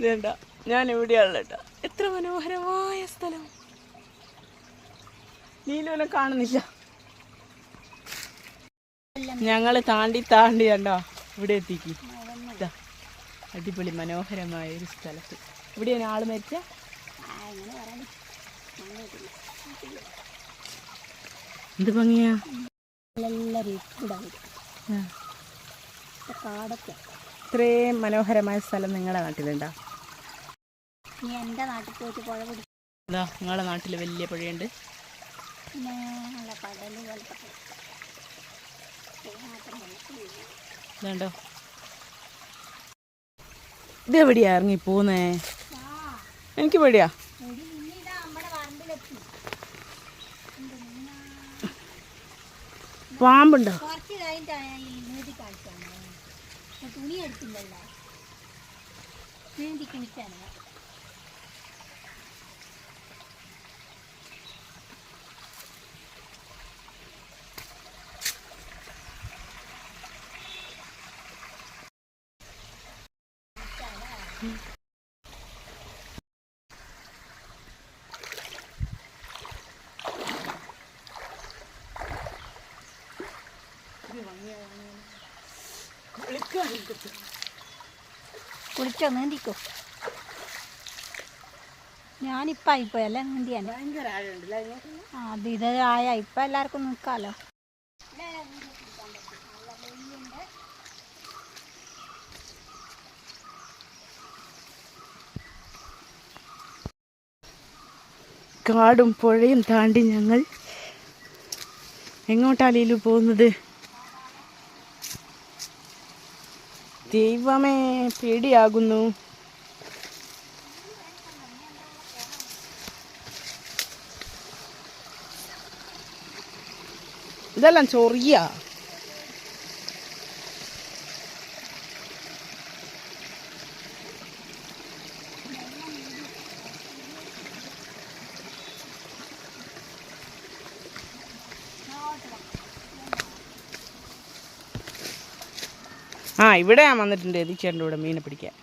വേണ്ട, ഞാൻ എവിടെയാണല്ലോ കേട്ടോ. എത്ര മനോഹരമായ സ്ഥലം. നീലുവിനെ കാണുന്നില്ല. ഞങ്ങൾ താണ്ടി കണ്ടോ ഇവിടെ എത്തിക്കും. അടിപൊളി മനോഹരമായ ഒരു സ്ഥലത്ത്. ഇവിടെയാണ് ആള് മരിച്ച. എന്ത് ഭംഗിയാ. ഇത്രയും മനോഹരമായ സ്ഥലം നിങ്ങളുടെ നാട്ടിലുണ്ടോ? എൻ്റെ നാട്ടിൽ പോയിട്ട് പുഴ പിടിക്കും. നിങ്ങളുടെ നാട്ടിൽ വലിയ പുഴയുണ്ട്. ഇതുണ്ടോ? ഇതെവിടെയാ ഇറങ്ങി പോന്നേ? എനിക്ക് പേടിയാ. പാമ്പുണ്ടോ? തുണി എടുത്തില്ലല്ലോ, നീന്തി കുളിക്കാനോ? കുളിച്ചോ? നീന്തിക്കോ? ഞാനിപ്പോൾ ആയിപ്പോയല്ലേ നീന്തിയാൽ. അത് ഇത് ആയ ഇപ്പം എല്ലാവർക്കും നിൽക്കാമല്ലോ. കാടും പുഴയും താണ്ടി ഞങ്ങൾ എങ്ങോട്ടാലീലും പോകുന്നത്? ദൈവമേ, പേടിയാകുന്നു. ഇതെല്ലാം ചൊറിയ. ഇവിടെ ഞാൻ വന്നിട്ടുണ്ട് ചേട്ടൻ്റെ കൂടെ മീനെ പിടിക്കാൻ.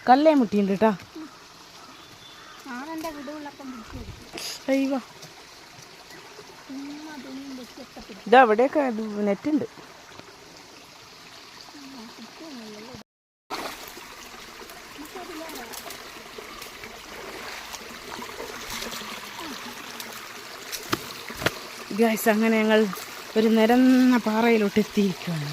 കല്ലേ മുട്ടിയുണ്ട് കേട്ടാ. ഇതാ അവിടെയൊക്കെ നെറ്റുണ്ട്. ഗൈസ്, അങ്ങനെ ഞങ്ങൾ ഒരു നിരന്ന പാറയിലോട്ട് എത്തിയിരിക്കുകയാണ്.